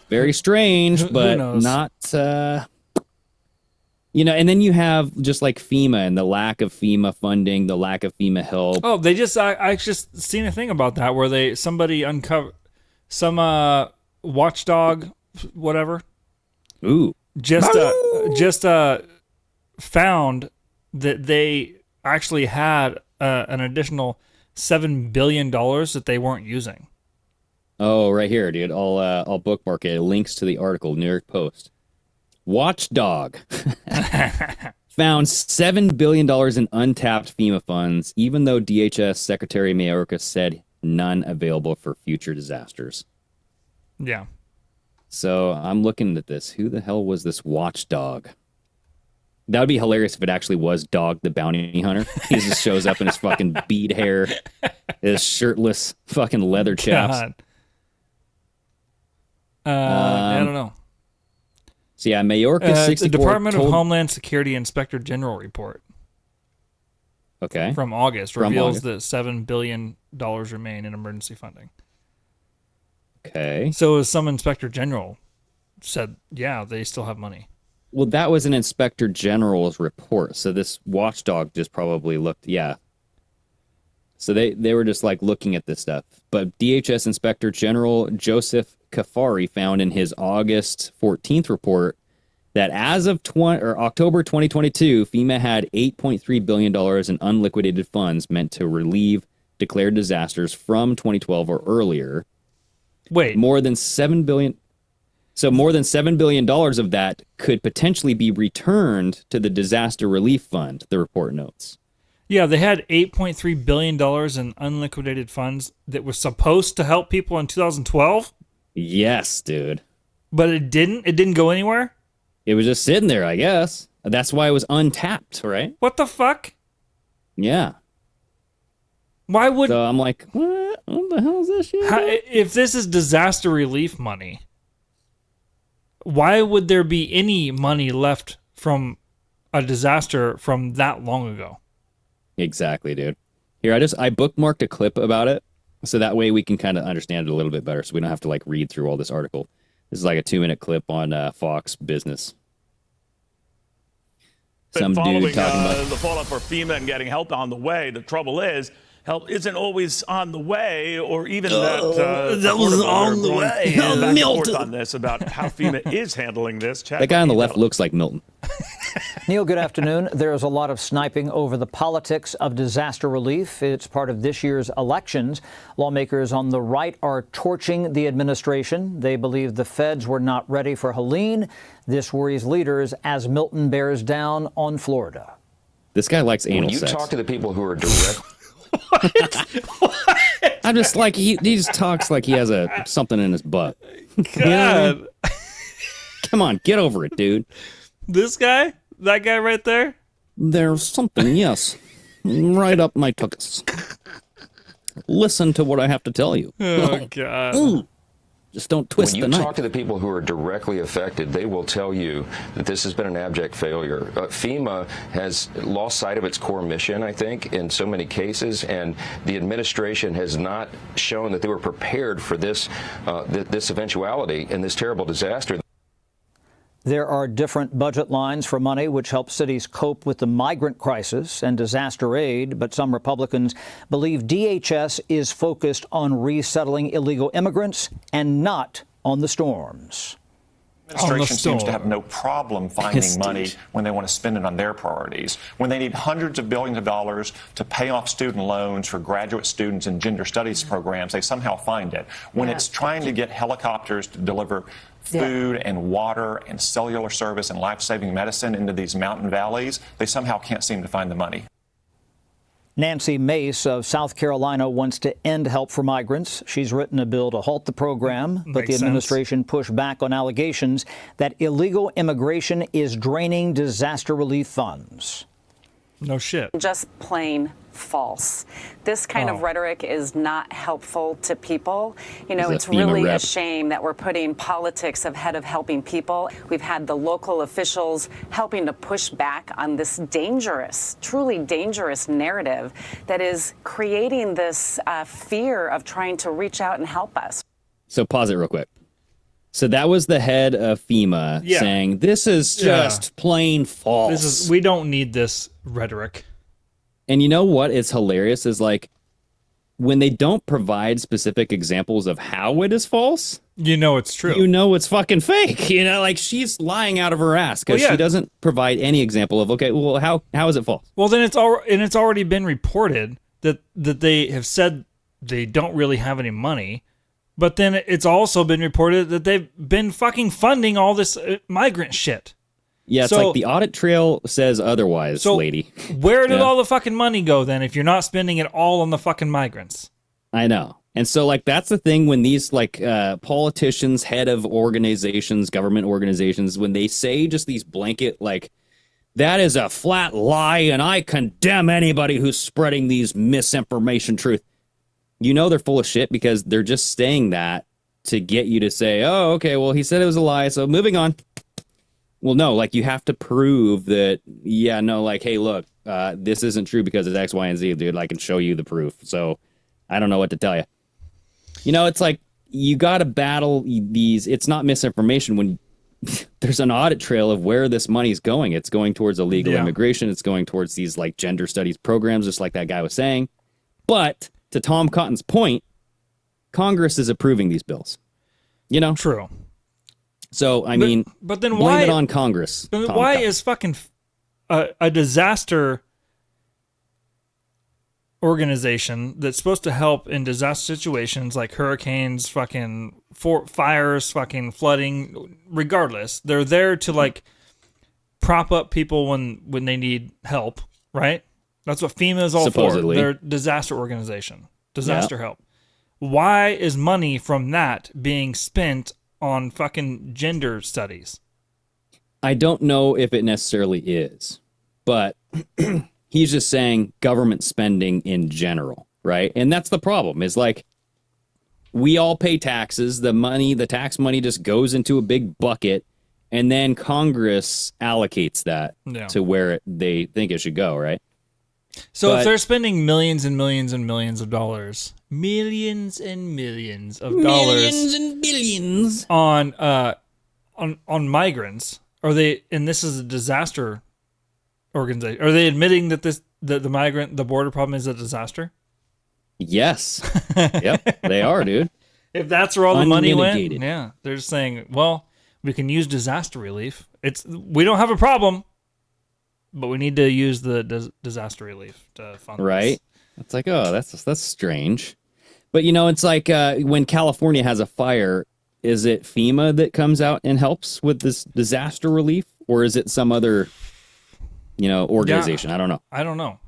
Very strange, but not. You know, and then you have just like FEMA and the lack of FEMA funding, the lack of FEMA help. Oh, they just I just seen a thing about that where somebody uncovered some watchdog, whatever. Ooh, just found that they actually had an additional $7 billion that they weren't using. Oh, right here, dude. I'll bookmark it. Links to the article, New York Post. Watchdog found $7 billion in untapped FEMA funds, even though DHS Secretary Mayorkas said none available for future disasters. Yeah. So I'm looking at this. Who the hell was this watchdog? That would be hilarious if it actually was Dog the Bounty Hunter. He just shows up in his fucking bead hair, his shirtless fucking leather chaps. I don't know. So yeah, Mayorkas 64. The Department of Homeland Security Inspector General report. Okay. From August reveals that $7 billion remain in emergency funding. Okay. So some Inspector General said, yeah, they still have money. Well, that was an Inspector General's report. So this watchdog just probably looked, yeah. So they were just like looking at this stuff. But DHS Inspector General Joseph Kafari found in his August 14th report that as of October 2022, FEMA had $8.3 billion in unliquidated funds meant to relieve declared disasters from 2012 or earlier. Wait. More than $7 billion. So more than $7 billion of that could potentially be returned to the disaster relief fund, the report notes. Yeah, they had $8.3 billion in unliquidated funds that was supposed to help people in 2012. Yes, dude. But it didn't? It didn't go anywhere? It was just sitting there, I guess. That's why it was untapped, right? What the fuck? Yeah. Why would... So I'm like, what? What the hell is this shit? If this is disaster relief money, why would there be any money left from a disaster from that long ago? Exactly, dude. Here, I bookmarked a clip about it, so that way we can kind of understand it a little bit better, so we don't have to like read through all this article. This is like a 2-minute clip on Fox Business. Some dude talking about the fallout for FEMA and getting help on the way. The trouble is, help isn't always on the way, or even that was on the way. Back and forth Milton. on this about how FEMA is handling this. that guy on the left looks like Milton. Neil, good afternoon. There is a lot of sniping over the politics of disaster relief. It's part of this year's elections. Lawmakers on the right are torching the administration. They believe the feds were not ready for Helene. This worries leaders as Milton bears down on Florida. This guy likes anal When you sex. talk to the people who are direct. I'm just like, he just talks like he has something in his butt. God. You know what I mean? Come on, get over it, dude. This guy? That guy right there? There's something, yes. Right up my tuchus. Listen to what I have to tell you. Oh, God. Ooh. Just don't twist When the you knife. talk to the people who are directly affected, they will tell you that this has been an abject failure. FEMA has lost sight of its core mission, I think, in so many cases, and the administration has not shown that they were prepared for this this eventuality and this terrible disaster. There are different budget lines for money which help cities cope with the migrant crisis and disaster aid, but some Republicans believe DHS is focused on resettling illegal immigrants and not on the storms. Administration seems to have no problem finding money when they want to spend it on their priorities. When they need hundreds of billions of dollars to pay off student loans for graduate students in gender studies programs, they somehow find it. When it's trying to get helicopters to deliver food and water and cellular service and life-saving medicine into these mountain valleys, they somehow can't seem to find the money. Nancy Mace of South Carolina wants to end help for migrants. She's written a bill to halt the program, but the administration pushed back on allegations that illegal immigration is draining disaster relief funds. No shit. Just plain false. This kind of rhetoric is not helpful to people. You know, it's really a shame that we're putting politics ahead of helping people. We've had the local officials helping to push back on this dangerous, truly dangerous narrative that is creating this fear of trying to reach out and help us. So pause it real quick. So that was the head of FEMA saying, this is just plain false. We don't need this rhetoric. And you know what is hilarious is like when they don't provide specific examples of how it is false. You know it's true. You know it's fucking fake. You know, like she's lying out of her ass because she doesn't provide any example of, okay, well, how is it false? Well, then it's already been reported that they have said they don't really have any money. But then it's also been reported that they've been fucking funding all this migrant shit. Yeah, it's like the audit trail says otherwise, lady. Where did all the fucking money go then if you're not spending it all on the fucking migrants? I know. And so, like, that's the thing when these, like, politicians, head of organizations, government organizations, when they say just these blanket, like, that is a flat lie and I condemn anybody who's spreading these misinformation truth. You know they're full of shit because they're just saying that to get you to say, oh, okay, well, he said it was a lie, so moving on. Well, no, like, you have to prove that, like, hey, look, this isn't true because it's X, Y, and Z, dude. I can show you the proof, so I don't know what to tell you. You know, it's like, you got to battle these. It's not misinformation when there's an audit trail of where this money's going. It's going towards illegal immigration. It's going towards these, like, gender studies programs, just like that guy was saying. But to Tom Cotton's point, Congress is approving these bills. You know? True. So, I mean, but then blame it on Congress. Why is fucking a disaster organization that's supposed to help in disaster situations like hurricanes, fucking fires, fucking flooding, regardless. They're there to like prop up people when they need help, right? That's what FEMA is all Supposedly. for. They're a disaster organization, disaster help. Why is money from that being spent on fucking gender studies? I don't know if it necessarily is, but he's just saying government spending in general, right? And that's the problem, is like, we all pay taxes. The tax money just goes into a big bucket, and then Congress allocates that to where they think it should go, right? So if they're spending millions and millions and millions of dollars, millions and millions of dollars and billions on migrants, are they, and this is a disaster organization, are they admitting that the border problem is a disaster? Yes. Yep, they are, dude. If that's where all the money went, Unmitigated. yeah, they're just saying, well, we can use disaster relief. We don't have a problem, but we need to use the disaster relief to fund right? this. It's like, oh, that's strange. But it's like when California has a fire, is it FEMA that comes out and helps with this disaster relief, or is it some other organization? Yeah, I don't know.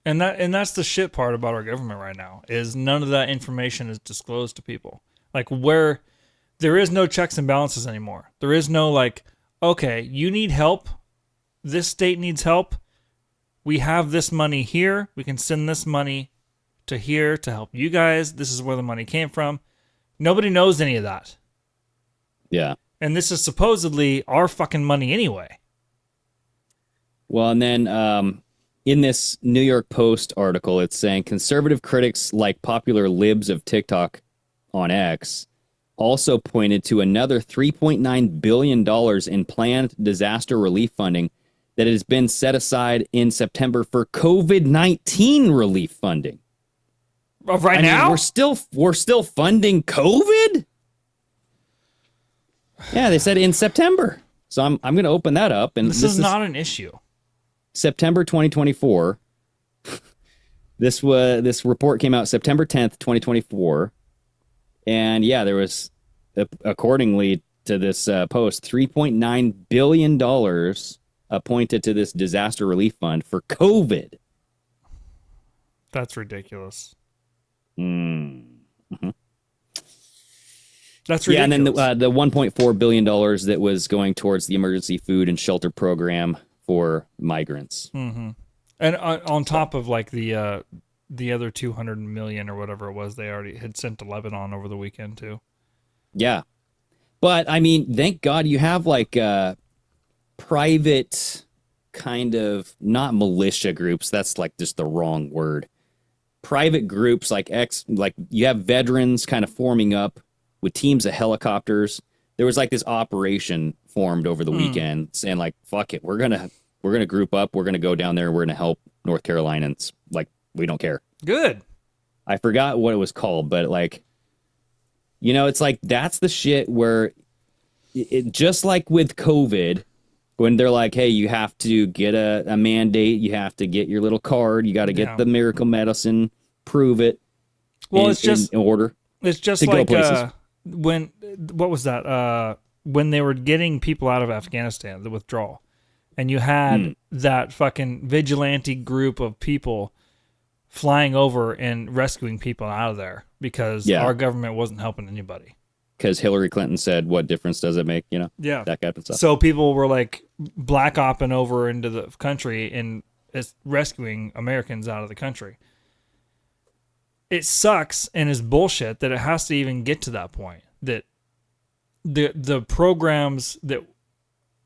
And that's the shit part about our government right now, is none of that information is disclosed to people. Like, where there is no checks and balances anymore. There is no like, okay, you need help. This state needs help. We have this money here. We can send this money to here to help you guys. This is where the money came from. Nobody knows any of that. Yeah. And this is supposedly our fucking money anyway. Well, and then in this New York Post article, it's saying conservative critics like popular libs of TikTok on X also pointed to another $3.9 billion in planned disaster relief funding that has been set aside in September for COVID-19 relief funding. Right now? We're still funding COVID? Yeah, they said in September. So I'm going to open that up. And this is not an issue. September 2024. This report came out September 10th, 2024. And yeah, there was, accordingly to this post, $3.9 billion appointed to this disaster relief fund for COVID. That's ridiculous. Mm-hmm. That's ridiculous. Yeah, and then the $1.4 billion that was going towards the emergency food and shelter program for migrants. Mm-hmm. And on top of like the other 200 million or whatever it was, they already had sent to Lebanon over the weekend too. Yeah. But I mean, thank God you have like private kind of, not militia groups. That's like just the wrong word. Private groups like you have veterans kind of forming up with teams of helicopters. There was like this operation formed over the weekend saying like, fuck it, we're gonna group up, we're gonna go down there, we're gonna help North Carolinians. Like, we don't care. Good. I forgot what it was called, but like, it's like, that's the shit where it just like with COVID, when they're like, hey, you have to get a mandate, you have to get your little card, you got to get the miracle medicine, prove it. Well, it's just in order. It's just like what was that? When they were getting people out of Afghanistan, the withdrawal, and you had that fucking vigilante group of people flying over and rescuing people out of there because our government wasn't helping anybody. Because Hillary Clinton said, what difference does it make? Yeah. That kind of stuff. So people were like black opping over into the country and rescuing Americans out of the country. It sucks and is bullshit that it has to even get to that point. That the programs that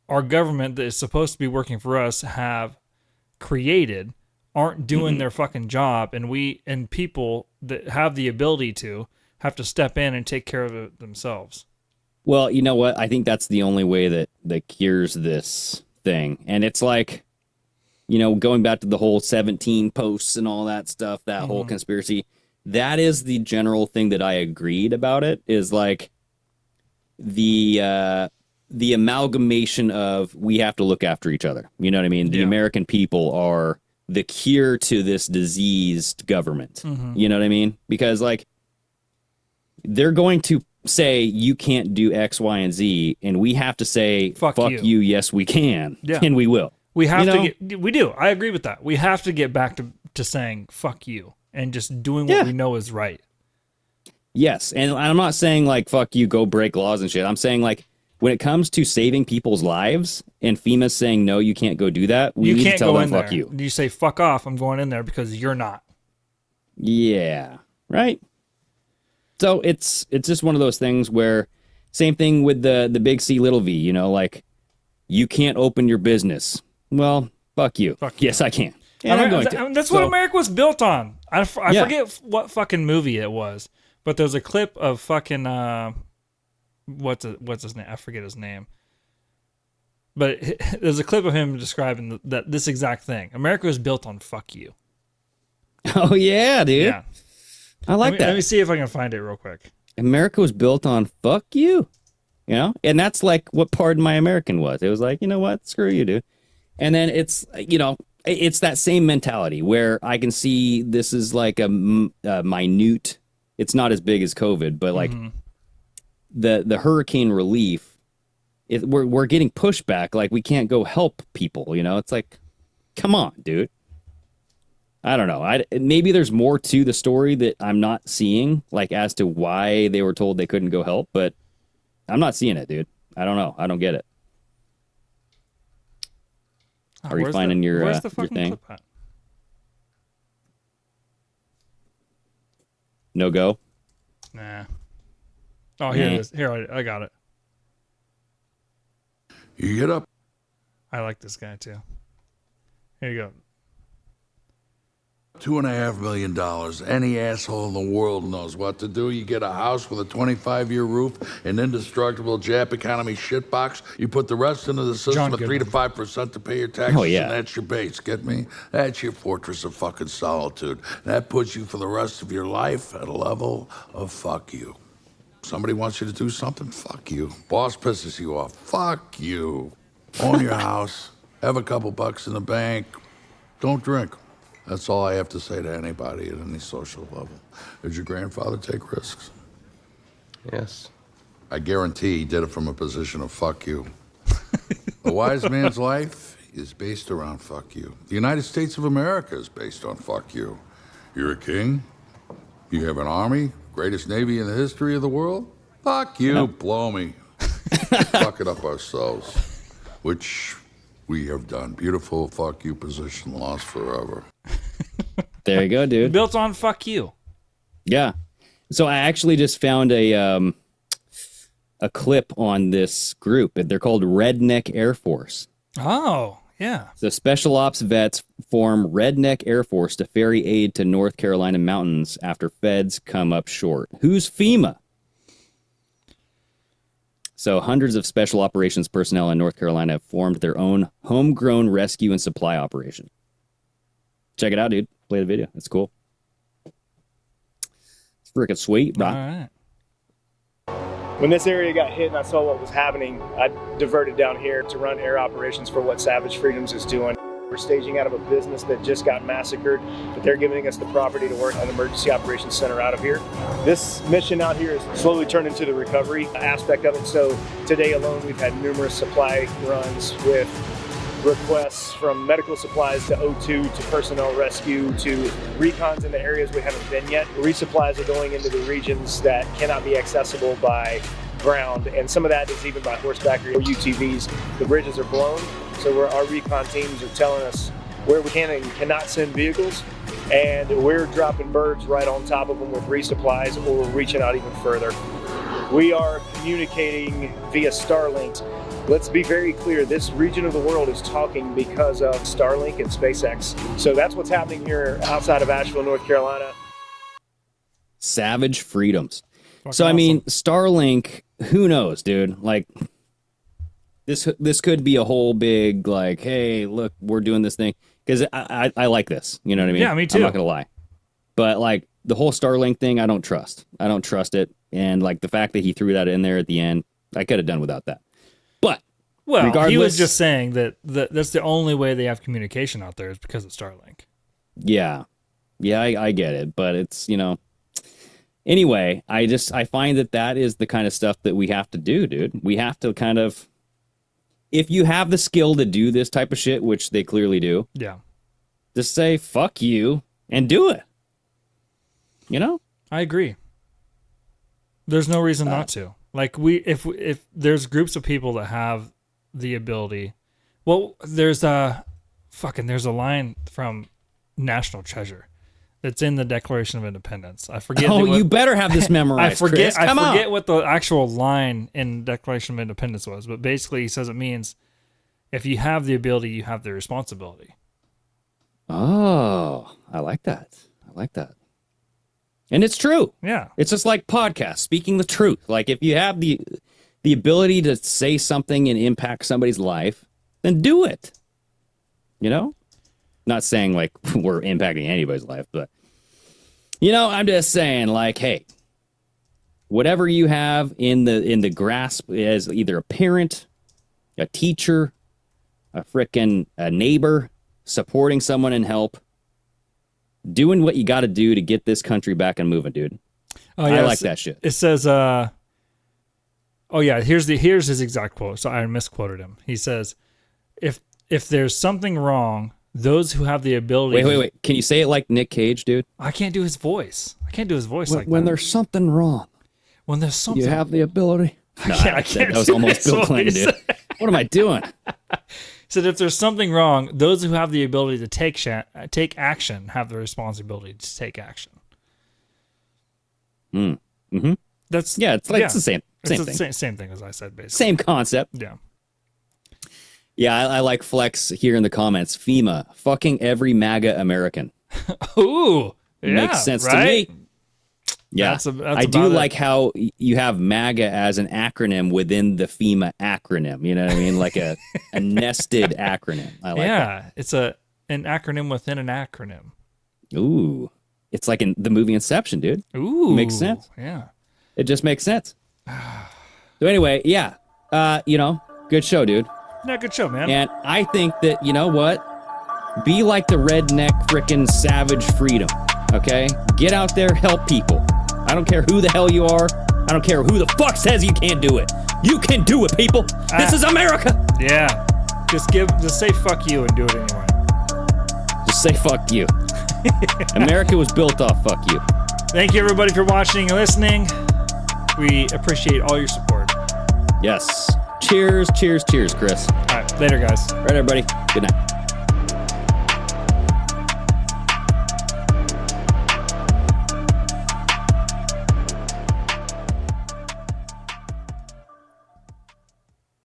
our government that is supposed to be working for us have created aren't doing their fucking job, and people that have the ability to have to step in and take care of it themselves. Well, you know what? I think that's the only way that cures this thing. And it's like, going back to the whole 17 posts and all that stuff, that whole conspiracy, that is the general thing that I agreed about it, is like the amalgamation of we have to look after each other. You know what I mean? The American people are the cure to this diseased government. Mhm. You know what I mean? Because like they're going to say you can't do X, Y, and Z, and we have to say fuck you. you. Yes, we can, Yeah. and we will. We have You to know? get. We do. I agree with that. We have to get back to saying fuck you and just doing what we know is right. Yes, and I'm not saying like fuck you, go break laws and shit. I'm saying like when it comes to saving people's lives, and FEMA's saying no, you can't go do that. We You need can't to tell go them in fuck there. you. You say fuck off. I'm going in there because you're not. Yeah, right. So it's just one of those things where same thing with the big C little V. You know, like you can't open your business. Well, fuck you. Yes, I can. And I'm going to. That's what America was built on. I Yeah. forget what fucking movie it was, but there's a clip of fucking what's his name? I forget his name. But there's a clip of him describing this exact thing. America was built on fuck you. Oh yeah, dude. Yeah. I like that. Let me see if I can find it real quick. America was built on fuck you. You know? And that's like what Pardon My American was. It was like, you know what? Screw you, dude. And then it's, you know, it's that same mentality where I can see this is like a minute, it's not as big as COVID, but like the hurricane relief, we're getting pushback. Like we can't go help people, you know? It's like, come on, dude. I don't know. Maybe there's more to the story that I'm not seeing, like as to why they were told they couldn't go help, but I'm not seeing it, dude. I don't know. I don't get it. Are you finding your thing? Clip at? No go? Nah. Oh, here it is. Here, I got it. You get up. I like this guy too. Here you go. $2.5 million. Any asshole in the world knows what to do. You get a house with a 25-year roof, an indestructible Jap economy shitbox. You put the rest into the system at 3 to 5% to pay your taxes, and that's your base. Get me? That's your fortress of fucking solitude. That puts you for the rest of your life at a level of fuck you. Somebody wants you to do something? Fuck you. Boss pisses you off? Fuck you. Own your house. Have a couple bucks in the bank. Don't drink. That's all I have to say to anybody at any social level. Did your grandfather take risks? Yes. I guarantee he did it from a position of fuck you. A wise man's life is based around fuck you. The United States of America is based on fuck you. You're a king. You have an army, greatest navy in the history of the world. Fuck you, blow me. Fuck it up ourselves, which we have done. Beautiful fuck you position, lost forever. There you go, dude. Built on fuck you. Yeah. So I actually just found a clip on this group. They're called Redneck Air Force. Oh, yeah. So special ops vets form Redneck Air Force to ferry aid to North Carolina mountains after feds come up short. Who's FEMA? So hundreds of special operations personnel in North Carolina have formed their own homegrown rescue and supply operation. Check it out, dude. Play the video. It's cool. It's freaking sweet, bro. All right. When this area got hit and I saw what was happening, I diverted down here to run air operations for what Savage Freedoms is doing. We're staging out of a business that just got massacred, but they're giving us the property to work an emergency operations center out of here. This mission out here is slowly turned into the recovery aspect of it. So today alone, we've had numerous supply runs with requests from medical supplies to O2 to personnel rescue to recons in the areas we haven't been yet. Resupplies are going into the regions that cannot be accessible by ground, and some of that is even by horseback or UTVs. The bridges are blown, so our recon teams are telling us where we can and cannot send vehicles, and we're dropping birds right on top of them with resupplies, or we're reaching out even further. We are communicating via Starlink. Let's be very clear, this region of the world is talking because of Starlink and SpaceX. So that's what's happening here outside of Asheville, North Carolina. Savage Freedoms. So, I mean, Starlink, who knows, dude? Like, this could be a whole big, like, hey, look, we're doing this thing. Because I like this, you know what I mean? Yeah, me too. I'm not going to lie. But, like, the whole Starlink thing, I don't trust. I don't trust it. And, like, the fact that he threw that in there at the end, I could have done without that. But Well, regardless, he was just saying that that's the only way they have communication out there is because of Starlink. Yeah. Yeah, I get it. But it's, anyway, I find that is the kind of stuff that we have to do, dude. We have to kind of, if you have the skill to do this type of shit, which they clearly do. Yeah. Just say, fuck you, and do it. I agree. There's no reason not to. Like, if there's groups of people that have the ability, well, there's a line from National Treasure that's in the Declaration of Independence. I forget. Oh, you better have this memorized. I Chris. forget what the actual line in Declaration of Independence was, but basically he says it means if you have the ability, you have the responsibility. Oh, I like that. And it's true. Yeah. It's just like podcasts, speaking the truth. Like, if you have the ability to say something and impact somebody's life, then do it. Not saying like we're impacting anybody's life, but I'm just saying, like, hey, whatever you have in the grasp as either a parent, a teacher, a neighbor, supporting someone in help, doing what you got to do to get this country back and moving, dude. Oh, yeah, I like that shit. It says, here's his exact quote. So I misquoted him. He says, if there's something wrong, those who have the ability. Wait. Can you say it like Nick Cage, dude? I can't do his voice. Like that. When there's something wrong. When there's something. You have the ability. No, I can't. That was almost Bill Clinton, dude. What am I doing? Said if there's something wrong, those who have the ability to take action have the responsibility to take action. Mm-hmm. It's the same thing. Same thing as I said, basically. Same concept. Yeah. Yeah, I like Flex here in the comments. FEMA, fucking every MAGA American. Ooh, yeah, makes sense to me. Yeah, I do like how you have MAGA as an acronym within the FEMA acronym. You know what I mean? Like a nested acronym. I like that. It's an acronym within an acronym. Ooh, it's like in the movie Inception, dude. Ooh, makes sense. Yeah, it just makes sense. So anyway, yeah, good show, dude. Yeah, good show, man. And I think that, you know what? Be like the redneck frickin' savage freedom, okay? Get out there, help people. I don't care who the hell you are. I don't care who the fuck says you can't do it. You can do it, people. This is America. Yeah. Just say fuck you and do it anyway. Just say fuck you. America was built off fuck you. Thank you, everybody, for watching and listening. We appreciate all your support. Yes. Cheers, Chris. All right, later, guys. All right, everybody. Good night.